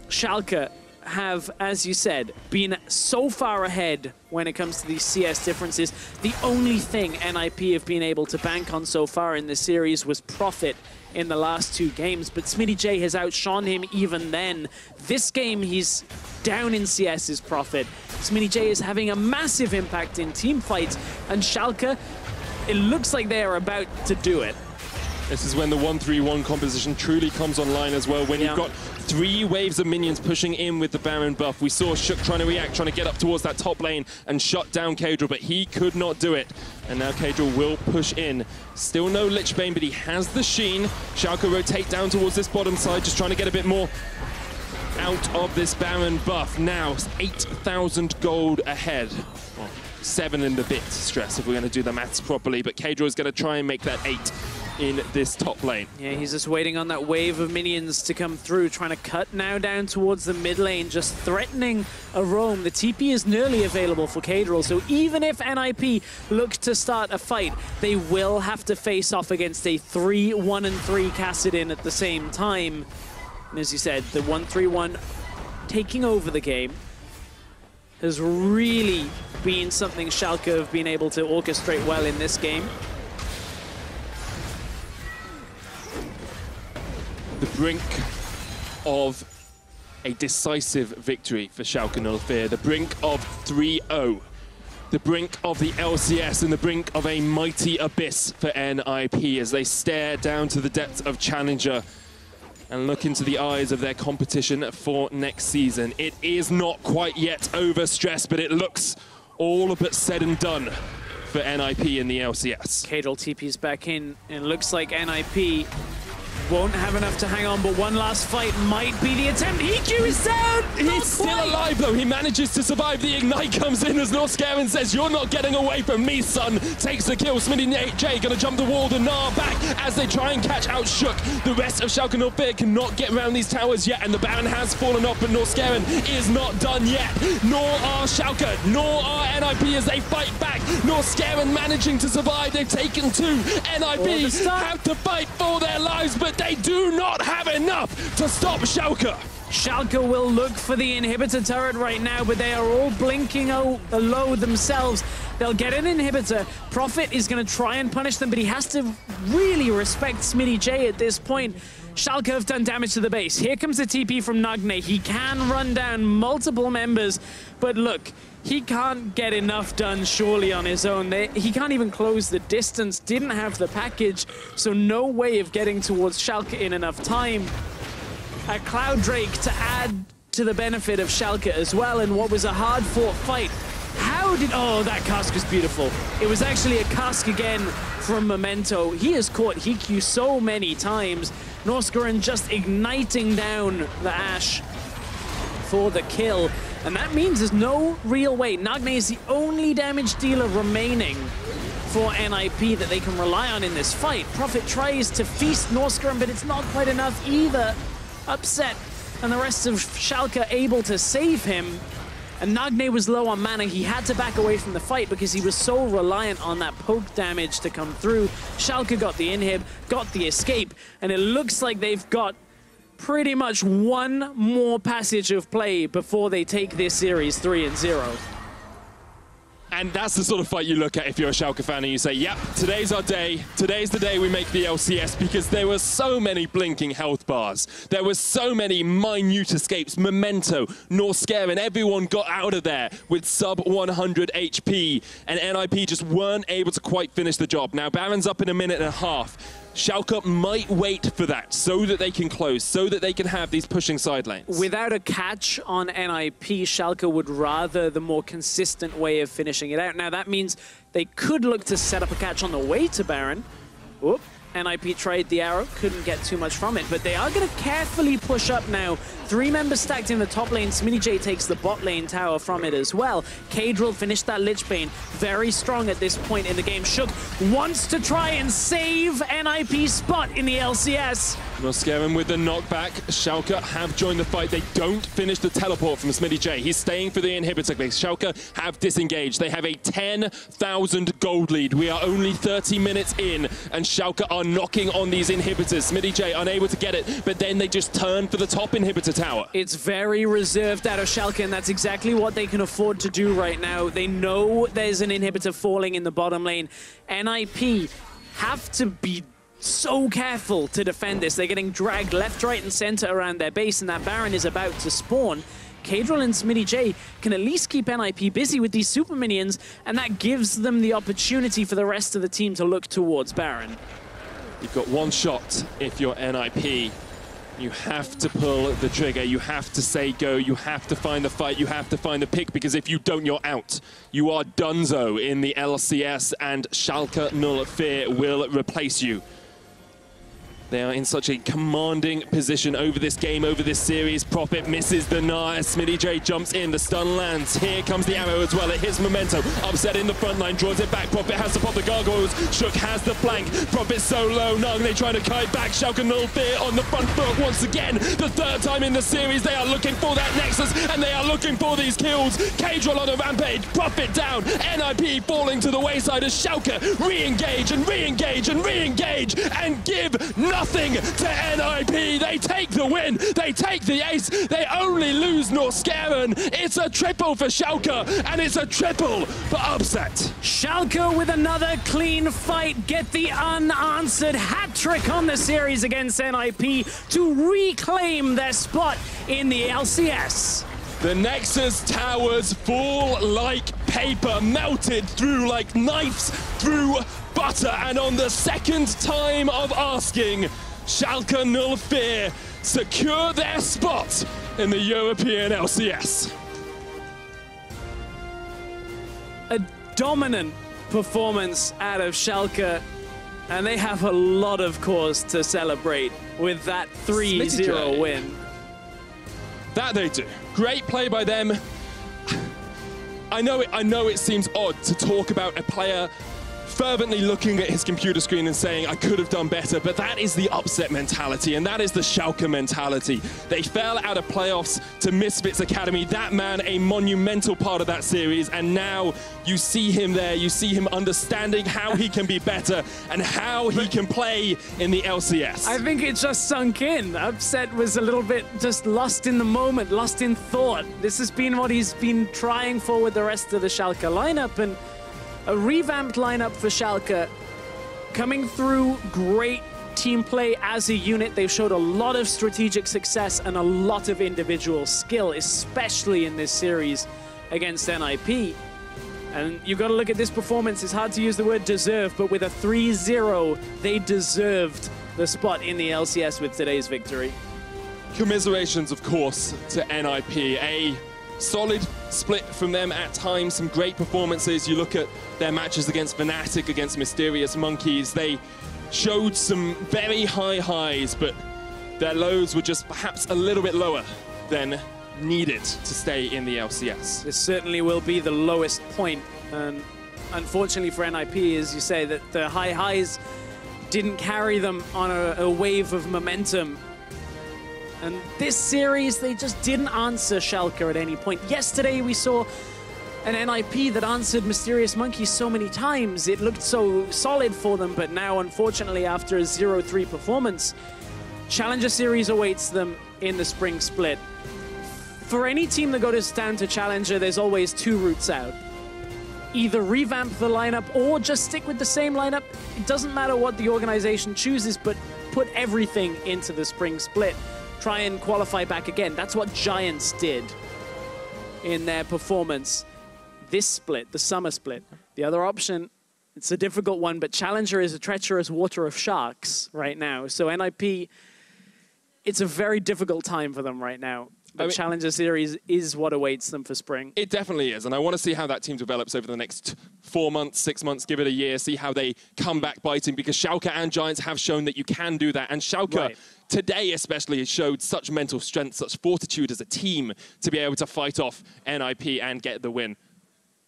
Schalke have, as you said, been so far ahead when it comes to these CS differences. The only thing NIP have been able to bank on so far in this series was profit in the last 2 games, but Smittyj has outshone him even then. This game, he's down in CS's profit. Smittyj is having a massive impact in team fights, and Schalke, it looks like they are about to do it. This is when the 1-3-1 composition truly comes online as well, when you've got 3 waves of minions pushing in with the Baron buff. We saw Shook trying to react, trying to get up towards that top lane and shut down Caedrel, but he could not do it. And now Caedrel will push in. Still no Lich Bane, but he has the Sheen. Schalke rotate down towards this bottom side, just trying to get a bit more out of this Baron buff. Now, 8,000 gold ahead. Well, 7 in the bit, Stress, if we're going to do the maths properly, but Caedrel is going to try and make that 8 in this top lane. Yeah, he's just waiting on that wave of minions to come through, trying to cut now down towards the mid lane, just threatening a roam. The TP is nearly available for Caedrel, so even if NIP look to start a fight, they will have to face off against a 3-1-3 Kassadin at the same time. And as you said, the 1-3-1 taking over the game has really been something Schalke have been able to orchestrate well in this game. The brink of a decisive victory for Schalke 04. The brink of 3-0. The brink of the LCS and the brink of a mighty abyss for NIP as they stare down to the depths of Challenger and look into the eyes of their competition for next season. It is not quite yet over, Stress, but it looks all but said and done for NIP in the LCS. Caedrel TP's back in, and it looks like NIP won't have enough to hang on, but one last fight might be the attempt. HeaQ is down! He's still alive, though. He manages to survive. The Ignite comes in as Norskeren says, "You're not getting away from me, son." Takes the kill. Smittyj gonna jump the wall. The Gnar back as they try and catch out Shook. The rest of Schalke 04 cannot get around these towers yet, and the Baron has fallen off, but Norskeren is not done yet. Nor are Schalke, nor are NIP as they fight back. Norskeren managing to survive. They've taken 2. NIP have to fight for their lives, but they do not have enough to stop Schalke. Schalke will look for the inhibitor turret right now, but they are all blinking low themselves. They'll get an inhibitor. Profit is going to try and punish them, but he has to really respect Smittyj at this point. Schalke have done damage to the base. Here comes the TP from Nagne. He can run down multiple members, but look, he can't get enough done surely on his own. He can't even close the distance, didn't have the package, so no way of getting towards Schalke in enough time. A Cloud Drake to add to the benefit of Schalke as well, in what was a hard-fought fight. Oh, that cask was beautiful. It was actually a cask again from Memento. He has caught HeaQ so many times. Norskeren just igniting down the Ashe for the kill. And that means there's no real way. Nagne is the only damage dealer remaining for NIP that they can rely on in this fight. Profit tries to feast Norskeren, but it's not quite enough either. Upset, and the rest of Schalke able to save him. And Nagne was low on mana. He had to back away from the fight because he was so reliant on that poke damage to come through. Schalke got the inhib, got the escape, and it looks like they've got pretty much one more passage of play before they take this series 3-0. And that's the sort of fight you look at if you're a Schalke fan and you say, yep, today's our day. Today's the day we make the LCS, because there were so many blinking health bars. There were so many minute escapes. Memento, Norskeren, everyone got out of there with sub 100 HP, and NIP just weren't able to quite finish the job. Now, Baron's up in a minute and a half. Schalke might wait for that so that they can close, so that they can have these pushing side lanes. Without a catch on NIP, Schalke would rather the more consistent way of finishing it out. Now that means they could look to set up a catch on the way to Baron. Whoop. NIP tried the arrow, couldn't get too much from it, but they are going to carefully push up now. 3 members stacked in the top lane. Smittyj takes the bot lane tower from it as well. Caedrel finished that Lich Bane, very strong at this point in the game. Shook wants to try and save NIP's spot in the LCS. Norskeren with the knockback. Schalke have joined the fight. They don't finish the teleport from Smittyj. He's staying for the inhibitor because Schalke have disengaged. They have a 10,000 gold lead. We are only 30 minutes in, and Schalke are knocking on these inhibitors. Smittyj unable to get it, but then they just turn for the top inhibitor tower. It's very reserved out of Schalke, and that's exactly what they can afford to do right now. They know there's an inhibitor falling in the bottom lane. NIP have to be so careful to defend this. They're getting dragged left, right, and center around their base, and that Baron is about to spawn. Caedrel and Smittyj can at least keep NIP busy with these super minions, and that gives them the opportunity for the rest of the team to look towards Baron. You've got one shot if you're NIP. You have to pull the trigger, you have to say go, you have to find the fight, you have to find the pick, because if you don't, you're out. You are donezo in the LCS, and Schalke 04 will replace you. They are in such a commanding position over this game, over this series. Prophet misses the Gnar. Smittyj jumps in, the stun lands. Here comes the arrow as well. It hits Memento. Upset in the front line, draws it back. Prophet has to pop the gargoyles. Shook has the flank. Prophet so low. Nagne trying to kite back. Schalke 04 on the front foot once again. The third time in the series, they are looking for that Nexus, and they are looking for these kills. Caedrel on a rampage. Prophet down. NIP falling to the wayside as Schalke re-engage and re-engage and re-engage and give nothing to NIP. They take the win. They take the ace. They only lose Norskeren. It's a triple for Schalke, and it's a triple for upset. Schalke with another clean fight, get the unanswered hat-trick on the series against NIP to reclaim their spot in the LCS. The Nexus towers fall like paper, melted through like knives through butter, and on the second time of asking, Schalke 04 secure their spot in the European LCS. A dominant performance out of Schalke, and they have a lot of cause to celebrate with that 3-0 win. That they do. Great play by them. I know it seems odd to talk about a player fervently looking at his computer screen and saying, I could have done better, but that is the upset mentality, and that is the Schalke mentality. They fell out of playoffs to Misfits Academy. That man, a monumental part of that series, and now you see him there, you see him understanding how he can be better and how he can play in the LCS. I think it just sunk in. Upset was a little bit just lost in the moment, lost in thought. This has been what he's been trying for with the rest of the Schalke lineup, and a revamped lineup for Schalke, coming through great team play as a unit. They've showed a lot of strategic success and a lot of individual skill, especially in this series against NIP. And you've got to look at this performance. It's hard to use the word deserve, but with a 3-0, they deserved the spot in the LCS with today's victory. Commiserations, of course, to NIP. A solid split from them at times, some great performances. You look at their matches against Fnatic, against Mysterious Monkeys. They showed some very high highs, but their lows were just perhaps a little bit lower than needed to stay in the LCS. This certainly will be the lowest point, and unfortunately for NIP, as you say, that the high highs didn't carry them on a wave of momentum. And this series, they just didn't answer Schalke at any point. Yesterday, we saw an NIP that answered Mysterious Monkeys so many times. It looked so solid for them, but now, unfortunately, after a 0-3 performance, Challenger Series awaits them in the spring split. For any team that goes down to Challenger, there's always two routes out. Either revamp the lineup or just stick with the same lineup. It doesn't matter what the organization chooses, but put everything into the spring split. Try and qualify back again. That's what Giants did in their performance this split, the summer split. The other option, it's a difficult one, but Challenger is a treacherous water of sharks right now. So NIP, it's a very difficult time for them right now. The Challenger Series is what awaits them for spring. It definitely is, and I want to see how that team develops over the next 4 months, 6 months, give it a year, see how they come back biting, because Schalke and Giants have shown that you can do that, and Schalke today especially has showed such mental strength, such fortitude as a team to be able to fight off NIP and get the win.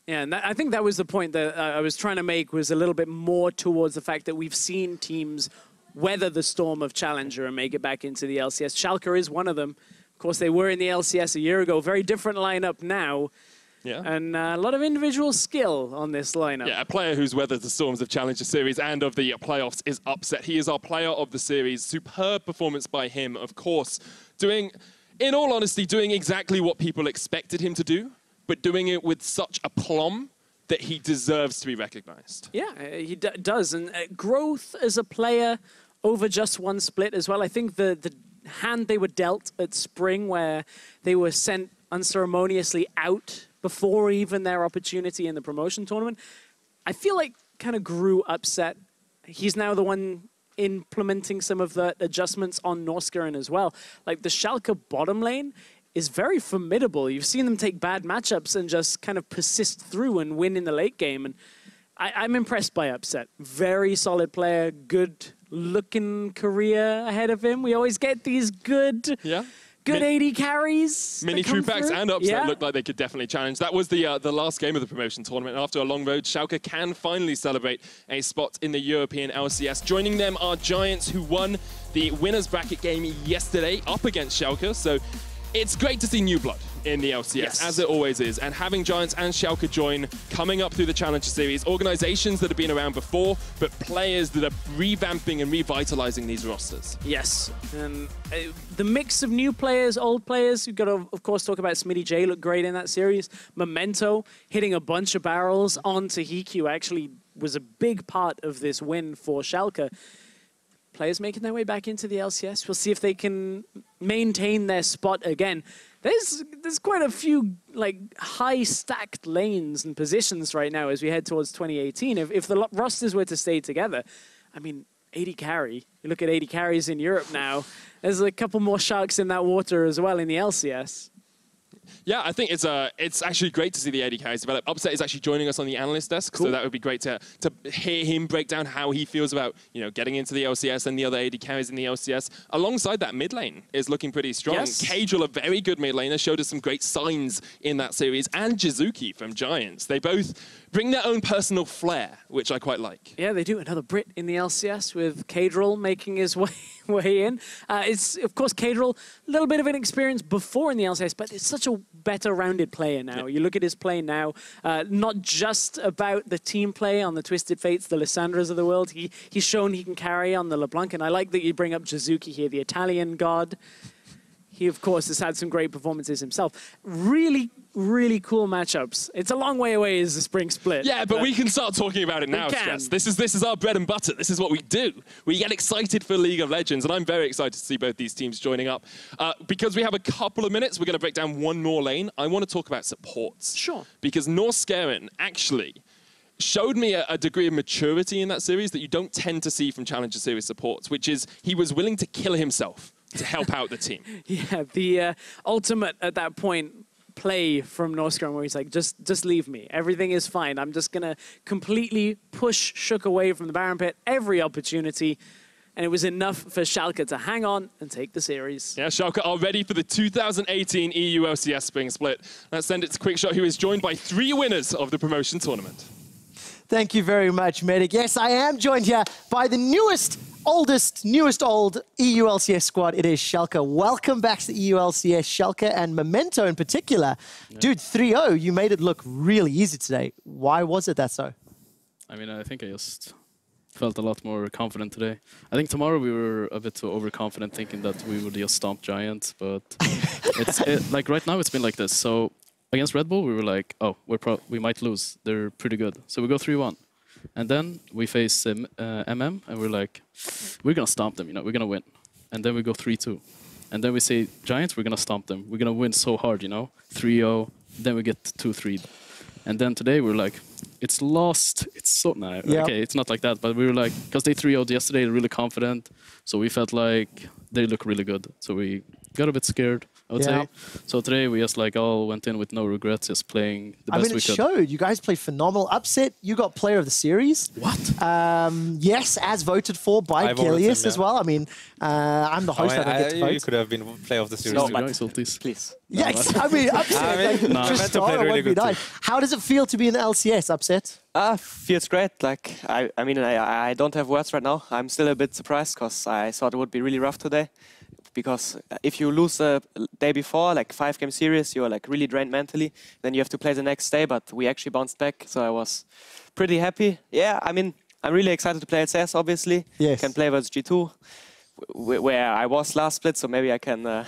Yeah, and I think that was the point that I was trying to make, was a little bit more towards the fact that we've seen teams weather the storm of Challenger and make it back into the LCS. Schalke is one of them. Of course, they were in the LCS a year ago. Very different lineup now. Yeah. And a lot of individual skill on this lineup. Yeah, a player who's weathered the storms of Challenger Series and of the playoffs is Upset. He is our player of the series. Superb performance by him, of course. In all honesty, doing exactly what people expected him to do, but doing it with such aplomb that he deserves to be recognized. Yeah, he does. And growth as a player over just one split as well. I think the hand they were dealt at Spring, where they were sent unceremoniously out before even their opportunity in the promotion tournament, I feel like kind of grew Upset. He's now the one implementing some of the adjustments on Norskeren as well. Like the Schalke bottom lane is very formidable. You've seen them take bad matchups and just kind of persist through and win in the late game. And I'm impressed by Upset. Very solid player, good looking career ahead of him. We always get these good AD carries. Mini True Packs and Upset looked like they could definitely challenge. That was the last game of the promotion tournament. After a long road, Schalke can finally celebrate a spot in the European LCS. Joining them are Giants, who won the winners bracket game yesterday up against Schalke. So it's great to see new blood in the LCS, as it always is. And having Giants and Schalke join, coming up through the Challenger Series, organizations that have been around before, but players that are revamping and revitalizing these rosters. Yes, and the mix of new players, old players, you've got to, of course, talk about Smittyj, looked great in that series. Memento, hitting a bunch of barrels onto HeaQ, actually was a big part of this win for Schalke. Players making their way back into the LCS. We'll see if they can maintain their spot again. There's quite a few like high stacked lanes and positions right now as we head towards 2018. If the rosters were to stay together, I mean, AD carry. You look at AD carries in Europe now. There's a couple more sharks in that water as well in the LCS. Yeah, I think it's actually great to see the AD carries develop. Upset is actually joining us on the analyst desk, so that would be great to hear him break down how he feels about getting into the LCS and the other AD carries in the LCS. Alongside that, mid lane is looking pretty strong. Yes. Caedrel, a very good mid laner, showed us some great signs in that series, and Jizuki from Giants. They both bring their own personal flair, which I quite like. Yeah, they do. Another Brit in the LCS with Caedrel making his way in. It's, of course, Caedrel, a little bit of an experience before in the LCS, but it's such a better rounded player now. You look at his play now, not just about the team play on the Twisted Fates, the Lissandras of the world. He's shown he can carry on the LeBlanc, and I like that you bring up Jizuki here, the Italian god. He, of course, has had some great performances himself. Really, really cool matchups. It's a long way away as the spring split. Yeah, but we can start talking about it now, Stress. This is our bread and butter. This is what we do. We get excited for League of Legends, and I'm very excited to see both these teams joining up. Because we have a couple of minutes, we're going to break down one more lane. I want to talk about supports. Sure. Because Norskeren actually showed me a degree of maturity in that series that you don't tend to see from Challenger Series supports, which is he was willing to kill himself to help out the team. Yeah, the ultimate at that point play from Norskeren where he's like, just leave me. Everything is fine. I'm just going to completely push Shook away from the Baron Pit every opportunity. And it was enough for Schalke to hang on and take the series. Yeah, Schalke are ready for the 2018 EUCS Spring Split. Let's send it to Quickshot, who is joined by 3 winners of the promotion tournament. Thank you very much, Medic. Yes, I am joined here by the newest old EULCS squad. It is Schalke. Welcome back to the EULCS, Schalke and Memento in particular. Yeah. Dude, 3-0, you made it look really easy today. Why was it that so? I mean, I think I just felt a lot more confident today. I think tomorrow we were a bit too overconfident, thinking that we would just stomp Giants, but like right now it's been like this. So against Red Bull, we were like, oh, we might lose. They're pretty good. So we go 3-1. And then we face MM, and we're like, we're going to stomp them, we're going to win. And then we go 3-2. And then we say, Giants, we're going to stomp them. We're going to win so hard, 3-0. Then we get 2-3. And then today we're like, it's lost. It's so... Nah, okay, it's not like that. But we were like, because they 3-0'd yesterday, they're really confident. So we felt like they look really good. So we got a bit scared, I would say. So today we just all went in with no regrets, just playing the best we could. I mean, it showed. You guys played phenomenal. Upset, you got player of the series. What? Yes, as voted for by Gilius as well. I mean, I'm the host. I don't get to vote. You could have been player of the series. No, but please. Yes, I mean, Upset. Meant to play really good. How does it feel to be in the LCS, Upset? Feels great. Like I mean, I don't have words right now. I'm still a bit surprised because I thought it would be really rough today. Because if you lose the day before, like 5-game series, you're like really drained mentally. Then you have to play the next day, but we actually bounced back, so I was pretty happy. Yeah, I mean, I'm really excited to play LCS, obviously. Yes. Can play versus G2, where I was last split, so maybe I can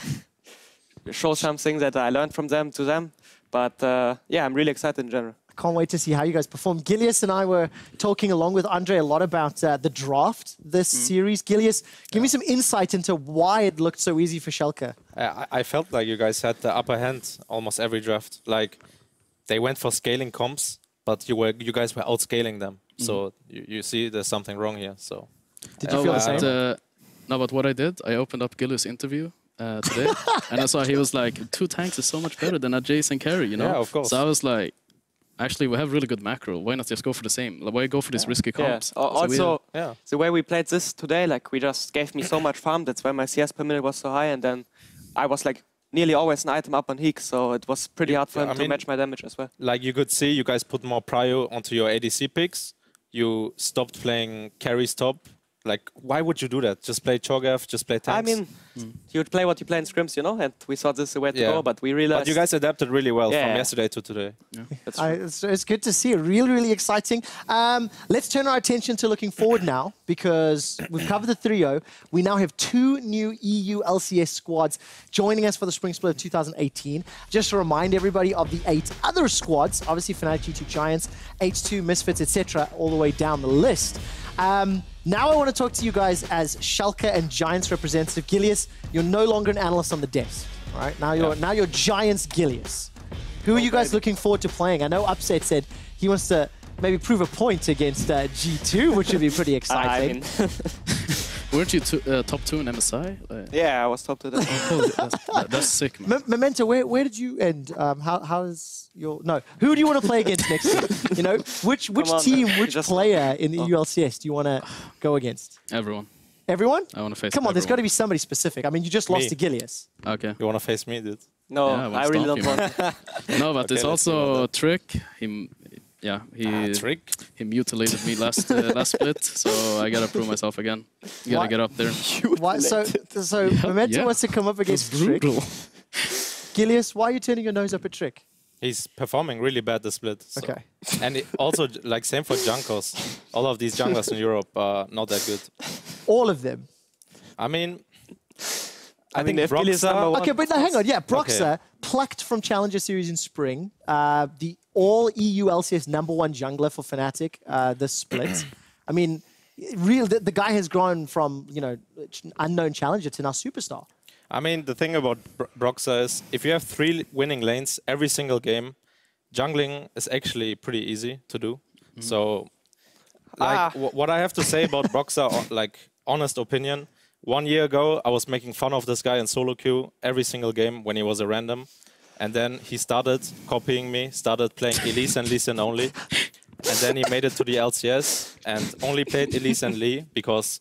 show something that I learned from them to them. But yeah, I'm really excited in general. Can't wait to see how you guys perform. Gilius and I were talking along with Andre a lot about the draft this series. Gilius, give me some insight into why it looked so easy for Schalke. I felt like you guys had the upper hand almost every draft. Like they went for scaling comps, but you guys were outscaling them. So you see there's something wrong here. So did you feel the same? No, but what I did, I opened up Gilius' interview today, and I saw he was like, 2 tanks is so much better than a Jason carry, you know? Yeah, of course. So I was like, actually, we have really good macro. Why not just go for the same? Why go for these risky comps? Yeah. Also, the way we played this today, like we just gave me so much farm. That's why my CS per minute was so high. And then I was like nearly always an item up on HeaQ. So it was pretty hard for him to match my damage as well. Like you could see, you guys put more prio onto your ADC picks. You stopped playing carries top. Like, why would you do that? Just play Cho'Gath, just play tanks? I mean, you would play what you play in scrims, you know, and we thought this is the way to go, but we realized... But you guys adapted really well from yesterday to today. Yeah. It's good to see. Really, really exciting. Let's turn our attention to looking forward now, because we've covered the 3-0. We now have 2 new EU LCS squads joining us for the Spring Split of 2018. Just to remind everybody of the 8 other squads, obviously Fnatic, G2 Giants, H2, Misfits, etc., all the way down the list. Now I want to talk to you guys as Schalke and Giants representative. Gilius, you're no longer an analyst on the devs, all right? Now you're Giants Gilius. Who are you guys looking forward to playing? I know Upset said he wants to maybe prove a point against G2, which would be pretty exciting. Weren't you top 2 in MSI? Yeah, I was top 2. That's sick, man. Memento, where did you end? How is your... No, who do you want to play against next year? You know, which team, which player in the EULCS do you want to go against? Everyone. Everyone? I want to face Come on, there's got to be somebody specific. I mean, you just lost to Gilius. Okay. You want to face me, dude? No, I really don't want to. No, but it's also Trick. Yeah, he mutilated me last split, so I gotta prove myself again. You gotta get up there. So Memento wants to come up against Trick. Gilius, why are you turning your nose up at Trick? He's performing really bad this split. So. Okay. And also, like, same for junglers. All of these junglers in Europe are not that good. All of them? I mean... I think Broxah... Okay, but hang on. Yeah, Broxah plucked from Challenger Series in spring. The all-EU LCS #1 jungler for Fnatic this split. I mean, the guy has grown from, you know, unknown challenger to now superstar. I mean, the thing about Broxah is, if you have 3 winning lanes every single game, jungling is actually pretty easy to do. So, like, what I have to say about Broxah, like, honest opinion, 1 year ago, I was making fun of this guy in solo queue every single game when he was a random. And then he started copying me, started playing Elise and Lee Sin only. And then he made it to the LCS and only played Elise and Lee because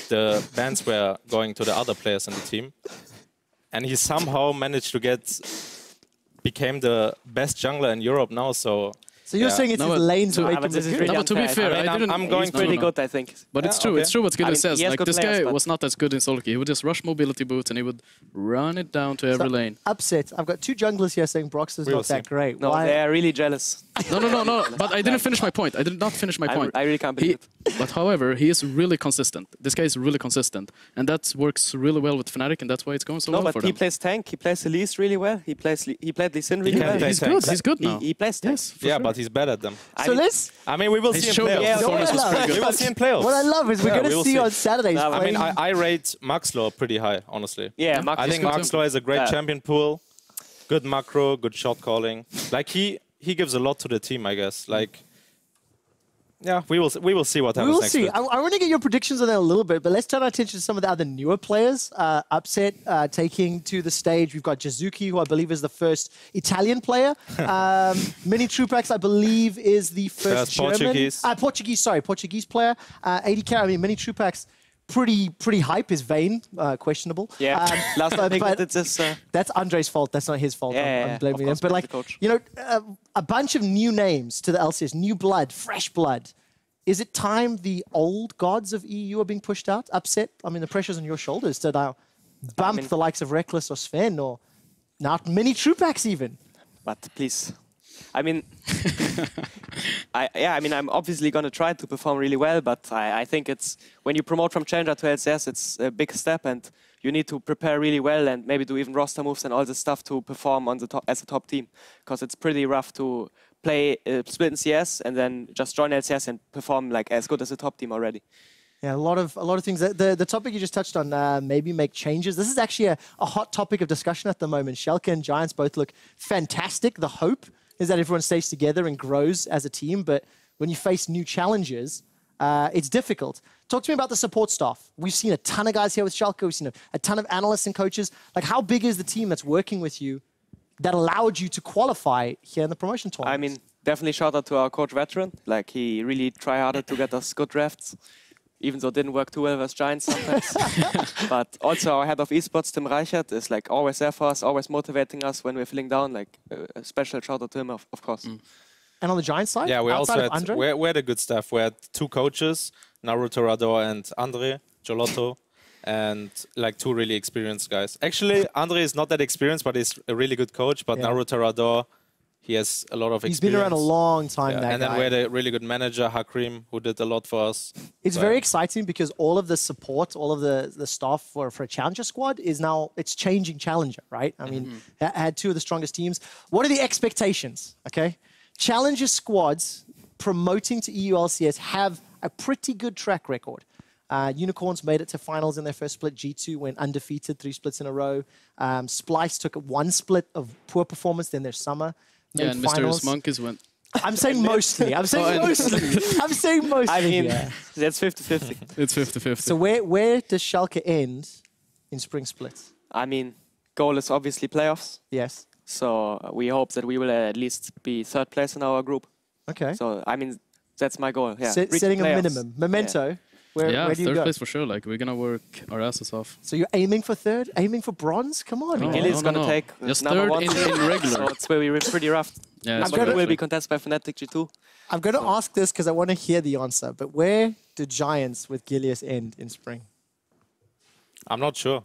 the bans were going to the other players in the team. And he somehow managed to became the best jungler in Europe now, so... So you're saying it's his lanes to make him really No, but to be fair, I'm going pretty good, I think. But it's true. It's true what Gilius says. Like, this guy was not as good in solo queue. He would just rush mobility boot and he would run it down to every lane. Upset. I've got 2 junglers here saying Brox is not that great. No, they're really jealous. No. But I didn't finish my point. I did not finish my point. I really can't believe it. But however, he is really consistent. This guy is really consistent. And that works really well with Fnatic, and that's why it's going so well for them. No, but he plays tank. He plays Elise really well. He played Lee Sin really well. He's good. He's good now. He plays tank. Yes, yeah, but he's bad at them. So let's... I mean, we will see in playoffs. We will see in playoffs. What I love is we're going to see on Saturdays. I mean, I rate Maxlow pretty high, honestly. Yeah, I think Maxlow is a great champion pool. Good macro, good shot calling. Like, he gives a lot to the team, I guess. Like, yeah, we will see what happens next. We will see. I want to get your predictions on that a little bit, but let's turn our attention to some of the other newer players. Upset taking to the stage. We've got Jazuki, who I believe is the first Italian player. Mini Trupax, I believe, is the first German... Portuguese. Portuguese player. ADK, I mean, Mini Trupax, pretty hype. Is Vayne questionable? Yeah, last time it's just, that's Andre's fault. That's not his fault. I'm blaming him. But like, you know, a bunch of new names to the LCS, new blood, fresh blood. Is it time the old gods of EU are being pushed out? Upset? I mean, the pressure's on your shoulders to now bump the likes of Reckless or Sven or not many true packs even. But please, I mean, I mean, I'm obviously going to try to perform really well, but I think it's when you promote from Challenger to LCS, it's a big step, and you need to prepare really well and maybe do even roster moves and all this stuff to perform on the top as a top team, because it's pretty rough to play split in CS and then just join LCS and perform like as good as a top team already. Yeah, a lot of things. The topic you just touched on, maybe make changes. This is actually a hot topic of discussion at the moment. Schalke and Giants both look fantastic. The hope is that everyone stays together and grows as a team. But when you face new challenges, it's difficult. Talk to me about the support staff. We've seen a ton of guys here with Schalke. We've seen a ton of analysts and coaches. Like, how big is the team that's working with you that allowed you to qualify here in the promotion tournament? I mean, definitely shout out to our coach Veteran. Like, he really tried harder to get us good drafts, even though it didn't work too well with Giants sometimes. But also our head of esports, Tim Reichert, is like always there for us, always motivating us when we're feeling down. Like, a special shout out to him, of course. And on the Giants side? Yeah, we also had, we had a good staff. We had 2 coaches, Naruto Rador and Andre Jolotto, and like 2 really experienced guys. Actually, Andre is not that experienced, but he's a really good coach. But Naruto Rador, he has a lot of experience. He's been around a long time, that and then we had a really good manager, Hakrim, who did a lot for us. It's very exciting because all of the support, all of the staff for a Challenger squad is now, it's changing Challenger, right? I mean, had 2 of the strongest teams. What are the expectations, okay? Challenger squads promoting to EULCS have a pretty good track record. Unicorns made it to finals in their first split. G2 went undefeated 3 splits in a row. Splice took 1 split of poor performance, then their summer. Yeah, and Mysterious Monkeys went... I'm saying mostly. I'm saying mostly. I'm saying mostly. I mean, that's 50-50. It's 50-50. So where does Schalke end in spring splits? I mean, goal is obviously playoffs. Yes. So we hope that we will at least be 3rd place in our group. Okay. So, I mean, that's my goal. Yeah. Setting a minimum. Memento. Where do you go? 3rd place for sure. Like, we're going to work our asses off. So you're aiming for 3rd? Aiming for bronze? Come on. Gilly's going to take just number 3rd 1. in regular. So it's where we're pretty rough. Yeah, number 2 will be contested by Fnatic G2. I'm going to ask this because I want to hear the answer. But where do Giants with Gilius end in spring? I'm not sure.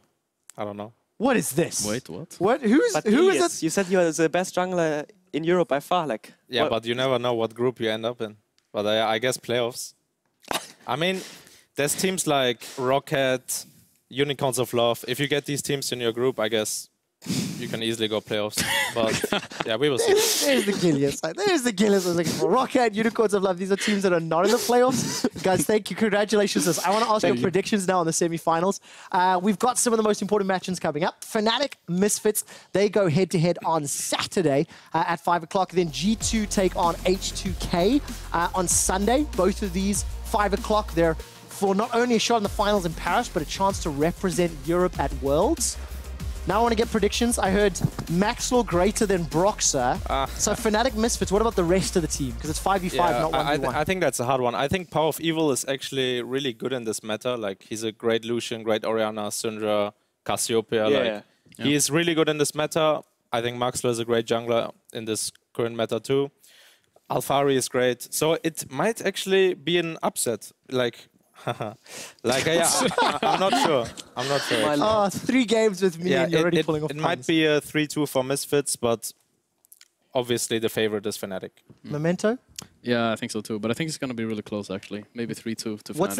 I don't know. What is this? Wait, what? What? Who is it? You said you're the best jungler in Europe by far. Like, yeah, but you never know what group you end up in. But I guess playoffs. I mean, there's teams like Rocket, Unicorns of Love. If you get these teams in your group, I guess you can easily go playoffs. But yeah, we will see. There's the Gilius. There's the Gilius I was looking for. Rocket, Unicorns of Love. These are teams that are not in the playoffs. Guys, thank you. Congratulations. I want to ask your predictions now on the semifinals. We've got some of the most important matches coming up. Fnatic, Misfits, they go head-to-head on Saturday at 5 o'clock. Then G2 take on H2K on Sunday. Both of these, 5 o'clock. They're for not only a shot in the finals in Paris, but a chance to represent Europe at Worlds. Now I want to get predictions. I heard Maxwell greater than Broxer. So Fnatic, Misfits, what about the rest of the team? Because it's 5v5, not 1v1. I think that's a hard one. I think Power of Evil is actually really good in this meta. Like, he's a great Lucian, great Orianna, Syndra, Cassiopeia. He is really good in this meta. I think Maxwell is a great jungler in this current meta too. Alfari is great. So it might actually be an upset. Like, I'm not sure. I'm not sure. 3 games with me and you're already pulling off It might be a 3-2 for Misfits, but obviously the favorite is Fnatic. Memento? Yeah, I think so too. But I think it's going to be really close, actually. Maybe 3-2 to Fnatic. What's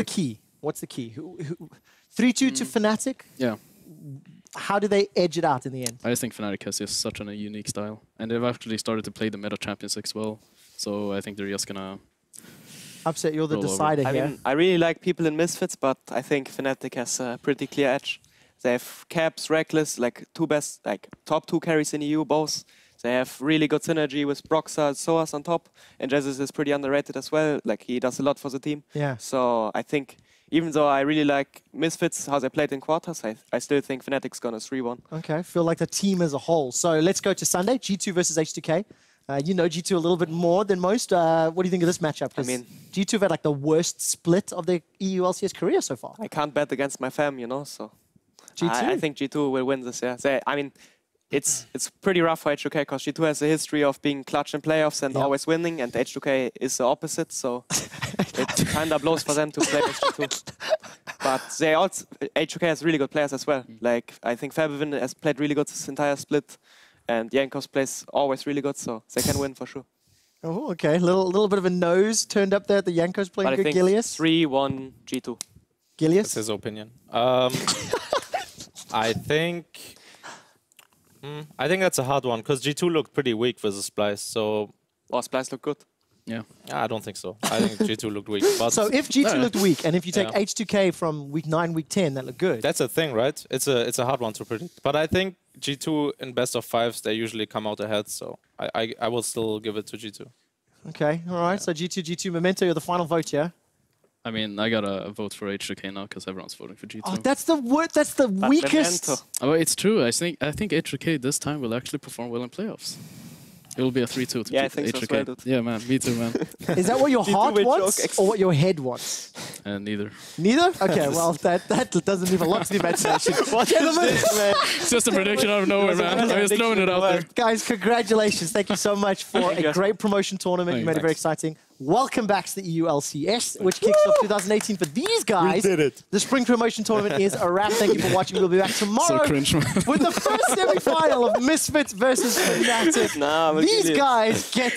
the key? 3-2 to Fnatic? Yeah. How do they edge it out in the end? I just think Fnatic has just such a unique style. And they've actually started to play the meta champions as well. So I think they're just going to... Upset, you're the decider here. I mean, I really like people in Misfits, but I think Fnatic has a pretty clear edge. They have Caps, Reckless, like top 2 carries in EU, both. They have really good synergy with Broxer, Soas on top, and Jesus is pretty underrated as well. Like, he does a lot for the team. Yeah. So I think, even though I really like Misfits, how they played in quarters, I still think Fnatic's gonna 3-1. Okay, feel like the team as a whole. So let's go to Sunday, G2 versus H2K. You know G2 a little bit more than most. What do you think of this matchup? 'Cause G2 have had like the worst split of their EU LCS career so far. I can't bet against my fam, you know, so G2? I think G2 will win this, yeah. I mean, it's pretty rough for H2K because G2 has a history of being clutch in playoffs and always winning, and H2K is the opposite, so it kind of blows for them to play with G2. But they also, H2K has really good players as well. Like, I think Fabivin has played really good this entire split, and Jankos plays always really good, so they can win for sure. Oh, okay. Little bit of a nose turned up there at the Jankos playing But good. I think Gilius? 3-1 G2. Gilius? That's his opinion. I think that's a hard one because G2 looked pretty weak versus Splice. So, Splice looked good. Yeah. I don't think so. I think G2 looked weak. But So if G2 looked weak, and if you take H2K from week 9, week 10, that looked good. that's a thing, right? It's a hard one to predict. But I think G2 in best of fives, they usually come out ahead. So I will still give it to G2. Okay, all right. So G2, Memento, you're the final vote, yeah? I mean, I gotta vote for H2K now because everyone's voting for G2. Oh, that's the That's the weakest. Memento. Oh, it's true. I think H2K this time will actually perform well in playoffs. It will be a 3-2 to Yeah, I think so as well, dude. Yeah, man. Me too, man. Is that what your heart with wants joke. or what your head wants? Neither. Neither? Okay, well, that doesn't leave a lot to the imagination. Gentlemen, It's just a prediction out of nowhere, man. I'm just throwing it out there. guys, congratulations. Thank you so much for a great promotion tournament. You made it very exciting. Welcome back to the EULCS, which kicks off 2018 for these guys. We did it. The Spring Promotion Tournament is a wrap. Thank you for watching. We'll be back tomorrow So cringe, man. with the first semi-final of Misfits versus Fnatic. Nah, These guys get